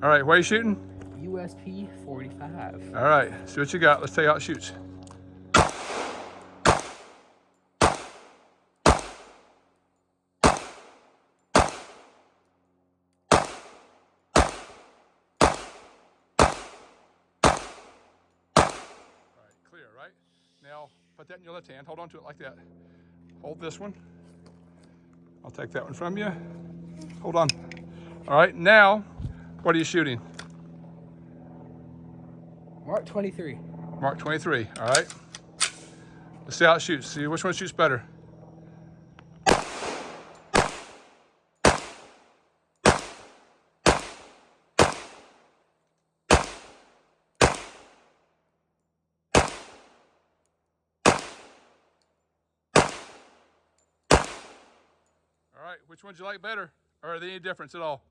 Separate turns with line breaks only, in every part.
All right, what are you shooting?
USP 45.
All right, see what you got. Let's tell you how it shoots. Clear, right? Now, put that in your left hand. Hold on to it like that. Hold this one. I'll take that one from you. Hold on. All right, now, what are you shooting?
Mark 23.
Mark 23, all right? Let's see how it shoots. See which one shoots better. All right, which one do you like better? Or are there any difference at all?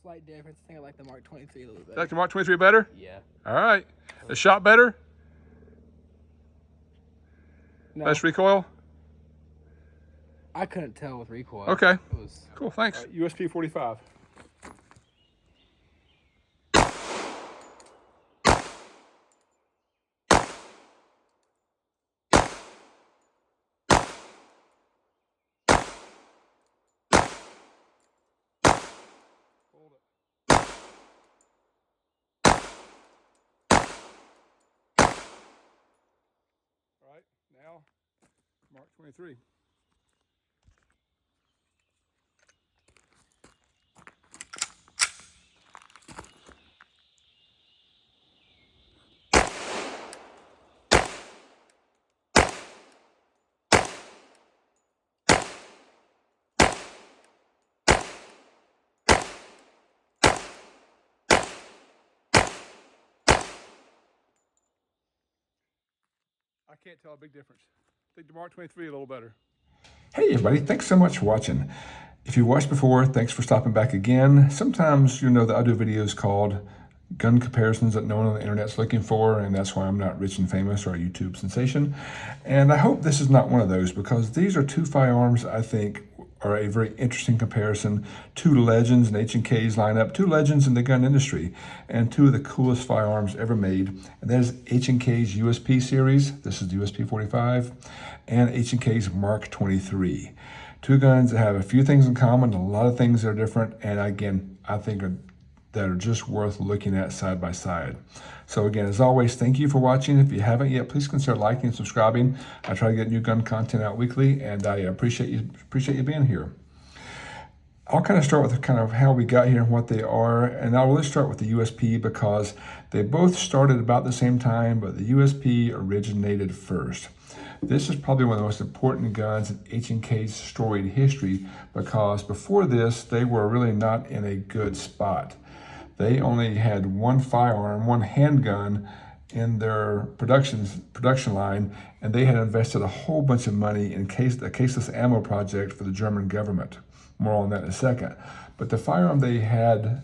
Slight difference. I think I like the Mark 23 a little bit.
You like the Mark 23 better?
Yeah.
All right. The shot better?
No.
Less recoil?
I couldn't tell with recoil.
Okay.
It was
Cool, thanks. USP 45. Hold it. All right, now Mark 23. I can't tell a big difference. I think the Mark 23 a little better. Hey everybody, thanks so much for watching. If you watched before, thanks for stopping back again. Sometimes you know that I do videos called gun comparisons that no one on the internet's looking for, and that's why I'm not rich and famous or a YouTube sensation. And I hope this is not one of those, because these are two firearms I think are a very interesting comparison. Two legends in H&K's lineup, two legends in the gun industry, and two of the coolest firearms ever made. And that is H&K's USP series, this is the USP 45, and H&K's Mark 23. Two guns that have a few things in common, a lot of things that are different, and again, I think that are just worth looking at side by side. So again, as always, thank you for watching. If you haven't yet, please consider liking and subscribing. I try to get new gun content out weekly, and I appreciate you being here. I'll kind of start with kind of how we got here and what they are, and I'll really start with the USP because they both started about the same time, but the USP originated first. This is probably one of the most important guns in H&K's storied history because before this, they were really not in a good spot. They only had one firearm, one handgun in their production line, and they had invested a whole bunch of money in the caseless ammo project for the German government. More on that in a second. But the firearm they had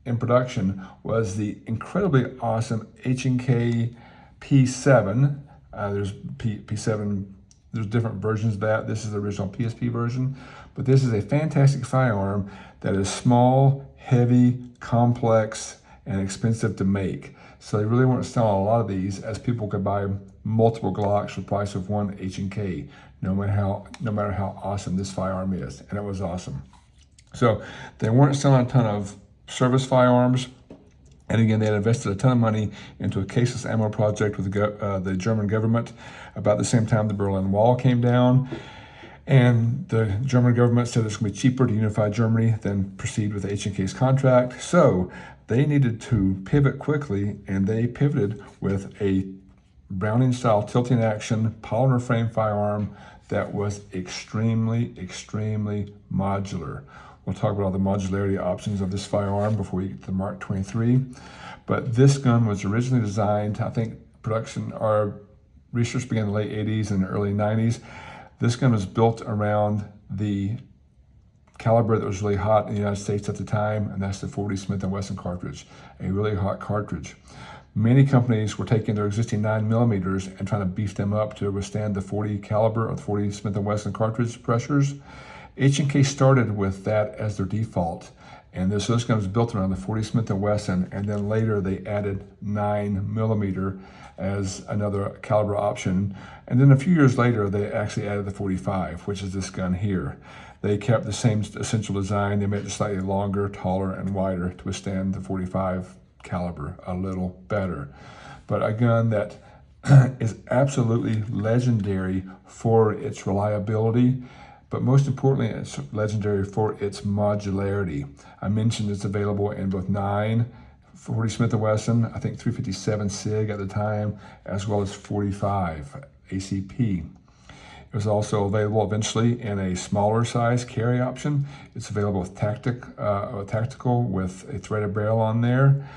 in production was the incredibly awesome H&K P7. There's P7, there's different versions of that. This is the original PSP version, but this is a fantastic firearm that is small, heavy, complex, and expensive to make. So they really weren't selling a lot of these, as people could buy multiple Glocks for the price of one H&K, no matter how awesome this firearm is, and it was awesome. So they weren't selling a ton of service firearms, and again, they had invested a ton of money into a caseless ammo project with the German government about the same time the Berlin Wall came down. And the German government said it's going to be cheaper to unify Germany than proceed with H&K's contract. So they needed to pivot quickly, and they pivoted with a Browning-style tilting action polymer frame firearm that was extremely, extremely modular. We'll talk about all the modularity options of this firearm before we get to the Mark 23. But this gun was originally designed, I think production or research began in the late 80s and early 90s. This gun was built around the caliber that was really hot in the United States at the time, and that's the 40 Smith & Wesson cartridge, a really hot cartridge. Many companies were taking their existing 9mm and trying to beef them up to withstand the 40 caliber or the 40 Smith & Wesson cartridge pressures. H&K started with that as their default, And this gun was built around the 40 Smith & Wesson, and then later they added 9mm as another caliber option. And then a few years later, they actually added the 45, which is this gun here. They kept the same essential design. They made it slightly longer, taller, and wider to withstand the 45 caliber a little better. But a gun that is absolutely legendary for its reliability, but most importantly, it's legendary for its modularity. I mentioned it's available in both 9, 40 Smith & Wesson, I think 357 SIG at the time, as well as 45 ACP. It was also available eventually in a smaller size carry option. It's available with tactical with a threaded barrel on there.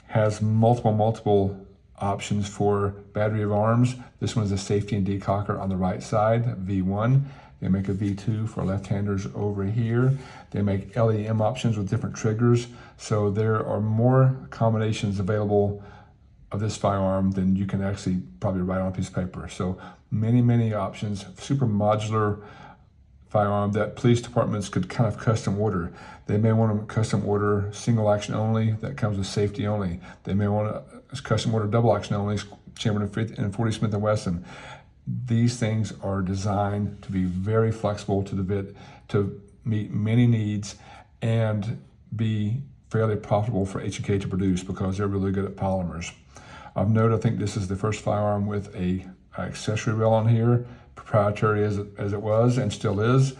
Has multiple options for battery of arms. This one is a safety and decocker on the right side, V1. They make a V2 for left-handers over here. They make LEM options with different triggers. So there are more combinations available of this firearm than you can actually probably write on a piece of paper. So many options, super modular firearm that police departments could kind of custom order. They may want to custom order single action only that comes with safety only. They may want to custom order double action only, chambered in 40 Smith & Wesson. These things are designed to be very flexible to the bit, to meet many needs and be fairly profitable for H&K to produce because they're really good at polymers. Of note, I think this is the first firearm with a accessory rail on here, proprietary as it was and still is.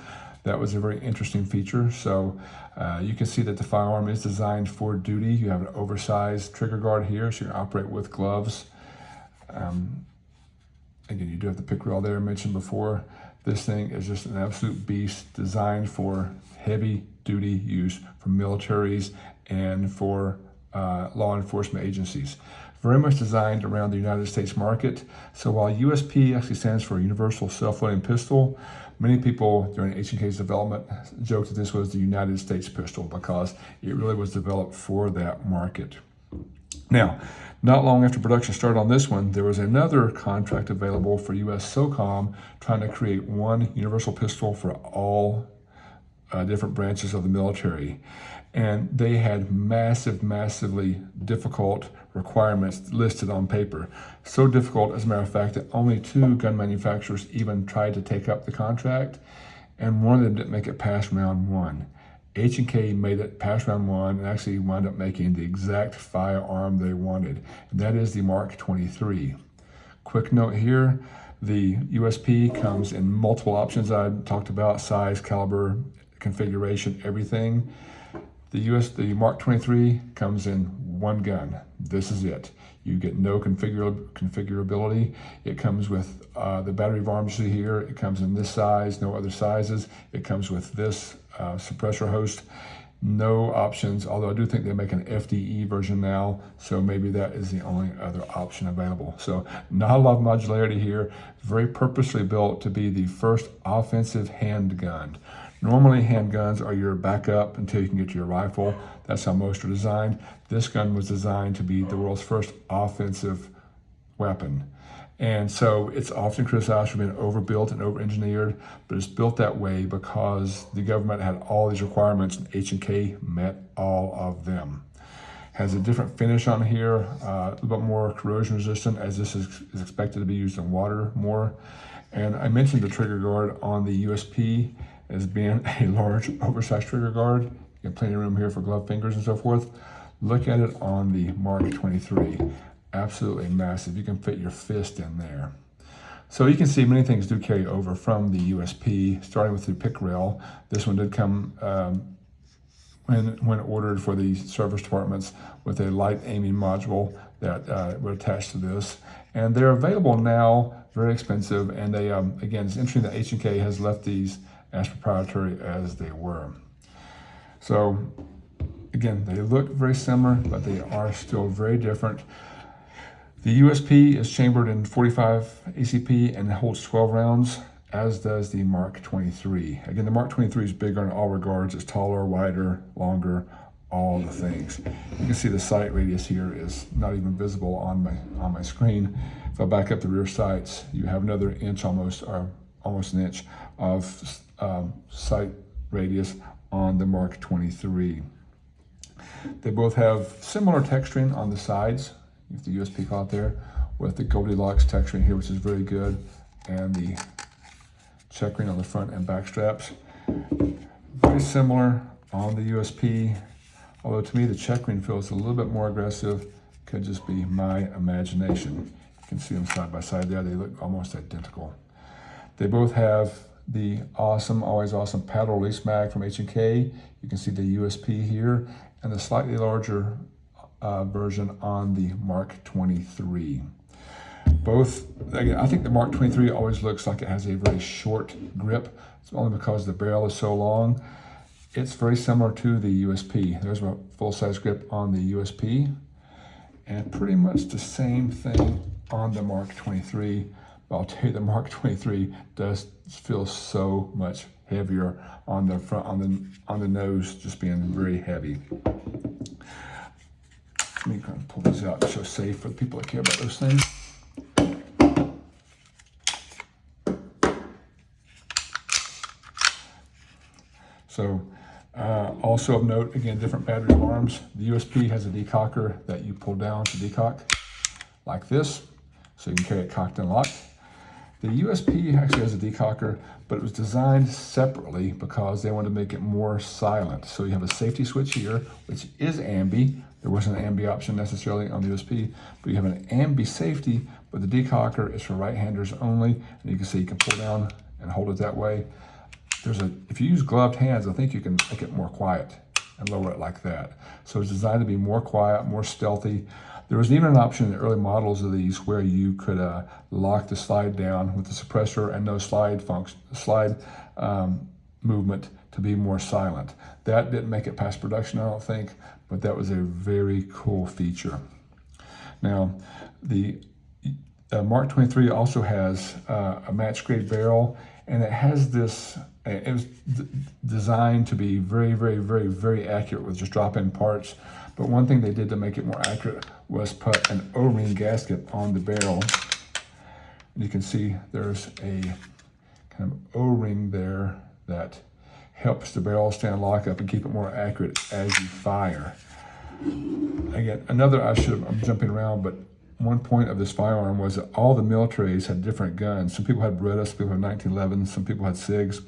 That was a very interesting feature. So you can see that the firearm is designed for duty. You have an oversized trigger guard here, so you can operate with gloves. Again, you do have the pick rail there I mentioned before. This thing is just an absolute beast, designed for heavy duty use for militaries and for law enforcement agencies. Very much designed around the United States market. So while USP actually stands for Universal Self-Loading Pistol, many people during H&K's development joked that this was the United States pistol because it really was developed for that market. Now, not long after production started on this one, there was another contract available for US SOCOM trying to create one universal pistol for all different branches of the military. And they had massively difficult requirements listed on paper. So difficult, as a matter of fact, that only 2 gun manufacturers even tried to take up the contract, and one of them didn't make it past round 1. H&K made it past round 1 and actually wound up making the exact firearm they wanted, and that is the Mark 23. Quick note here, the USP comes in multiple options I talked about, size, caliber, configuration, everything. The Mark 23 comes in one gun. This is it. You get no configurability. It comes with the battery of arms here. It comes in this size, no other sizes. It comes with this suppressor host. No options, although I do think they make an FDE version now, so maybe that is the only other option available. So not a lot of modularity here. Very purposely built to be the first offensive handgun. Normally handguns are your backup until you can get to your rifle. That's how most are designed. This gun was designed to be the world's first offensive weapon. And so it's often criticized for being overbuilt and over-engineered, but it's built that way because the government had all these requirements and H&K met all of them. Has a different finish on here, a little bit more corrosion resistant, as this is expected to be used in water more. And I mentioned the trigger guard on the USP as being a large oversized trigger guard. You have plenty of room here for glove fingers and so forth. Look at it on the Mark 23. Absolutely massive. You can fit your fist in there. So you can see many things do carry over from the USP, starting with the pick rail. This one did come when ordered for the service departments with a light aiming module that were attached to this. And they're available now, very expensive. And they, again, it's interesting that H&K has left these as proprietary as they were. So again, they look very similar, but they are still very different. The USP is chambered in 45 ACP and holds 12 rounds, as does the Mark 23. Again, the Mark 23 is bigger in all regards. It's taller, wider, longer, all the things. You can see the sight radius here is not even visible on my screen. If I back up the rear sights, you have another inch almost, or almost an inch, of sight radius on the Mark 23. They both have similar texturing on the sides, if the USP caught there, with the Goldilocks texturing here, which is very good, and the checkering on the front and back straps. Very similar on the USP, although to me the checkering feels a little bit more aggressive. Could just be my imagination. You can see them side by side there. They look almost identical. They both have the awesome, always awesome paddle release mag from H&K. You can see the USP here, and the slightly larger version on the Mark 23. Both, again, I think the Mark 23 always looks like it has a very short grip. It's only because the barrel is so long. It's very similar to the USP. There's a full-size grip on the USP, and pretty much the same thing on the Mark 23. But I'll tell you, the Mark 23 does feel so much heavier on the front, on the nose, just being very heavy. Let me kind of pull these out to show safe for the people that care about those things. So, also of note, again, different battery alarms. The USP has a decocker that you pull down to decock like this, so you can carry it cocked and locked. The USP actually has a decocker, but it was designed separately because they wanted to make it more silent. So you have a safety switch here, which is ambi. There wasn't an ambi option necessarily on the USP, but you have an ambi safety, but the decocker is for right-handers only. And you can see you can pull down and hold it that way. If you use gloved hands, I think you can make it more quiet and lower it like that. So it's designed to be more quiet, more stealthy. There was even an option in the early models of these where you could lock the slide down with the suppressor and no slide movement to be more silent. That didn't make it past production, I don't think, but that was a very cool feature. Now, the Mark 23 also has a match grade barrel, and it has this, it was designed to be very, very, very, very accurate with just drop-in parts. But one thing they did to make it more accurate was put an O-ring gasket on the barrel. And you can see there's a kind of O-ring there that helps the barrel stand lock up and keep it more accurate as you fire. Again, I'm jumping around, but one point of this firearm was that all the militaries had different guns. Some people had Beretta, some people had 1911, some people had SIGs.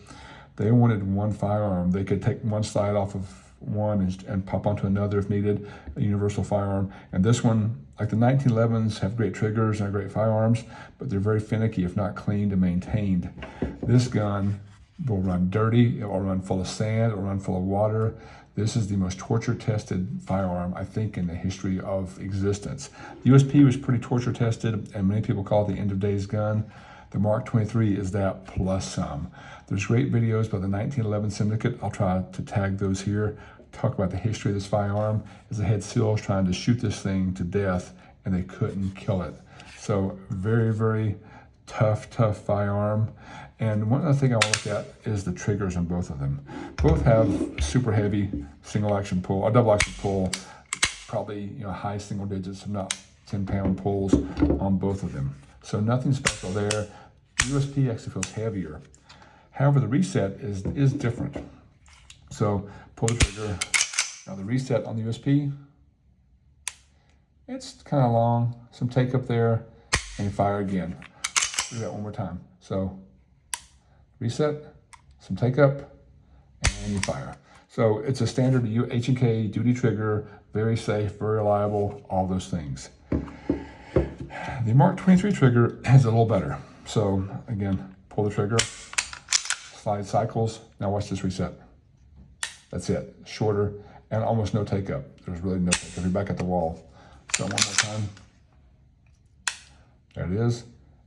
They wanted one firearm. They could take one slide off of one and pop onto another if needed, a universal firearm. And this one, like the 1911s, have great triggers and great firearms, but they're very finicky if not cleaned and maintained. This gun will run dirty, it will run full of sand, it will run full of water. This is the most torture-tested firearm, I think, in the history of existence. The USP was pretty torture-tested, and many people call it the end-of-days gun. The Mark 23 is that plus some. There's great videos by the 1911 Syndicate. I'll try to tag those here. Talk about the history of this firearm as the head SEALs trying to shoot this thing to death, and they couldn't kill it. So very, very tough firearm. And one other thing I want to look at is the triggers on both of them. Both have super heavy single action pull, or double action pull, probably high single digits, if not 10-pound pulls on both of them. So nothing special there. USP actually feels heavier. However, the reset is different. So pull the trigger. Now the reset on the USP, it's kind of long. Some take up there, and you fire again. Do that one more time. So reset, some take up, and you fire. So it's a standard H&K duty trigger, very safe, very reliable, all those things. The Mark 23 trigger is a little better. So again, pull the trigger, slide cycles. Now watch this reset. That's it, shorter and almost no take up. There's really no take up. You're back at the wall. So one more time. There it is,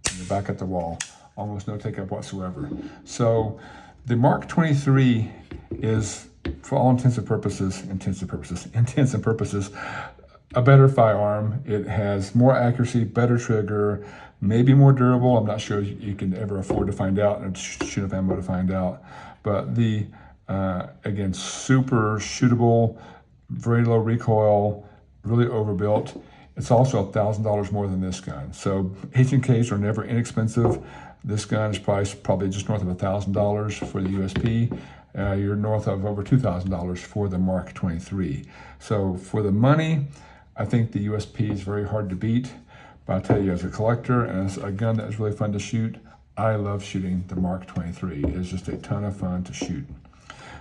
and you're back at the wall. Almost no take up whatsoever. So the Mark 23 is, for all intents and purposes, a better firearm. It has more accuracy, better trigger, maybe more durable. I'm not sure you can ever afford to find out, and shoot enough ammo to find out. But the, again, super shootable, very low recoil, really overbuilt. It's also $1,000 more than this gun. So H&Ks are never inexpensive. This gun is priced probably just north of $1,000 for the USP. you're north of over $2,000 for the Mark 23. So for the money, I think the USP is very hard to beat. But I'll tell you, as a collector and as a gun that is really fun to shoot, I love shooting the Mark 23. It's just a ton of fun to shoot.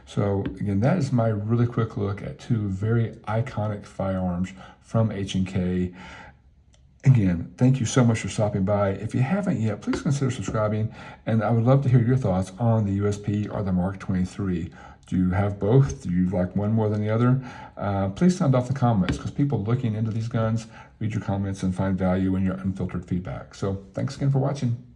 So again, that is my really quick look at two very iconic firearms from H&K. Again, thank you so much for stopping by. If you haven't yet, please consider subscribing, and I would love to hear your thoughts on the USP or the Mark 23. Do you have both? Do you like one more than the other? Please sound off the comments, because people looking into these guns read your comments and find value in your unfiltered feedback. So thanks again for watching.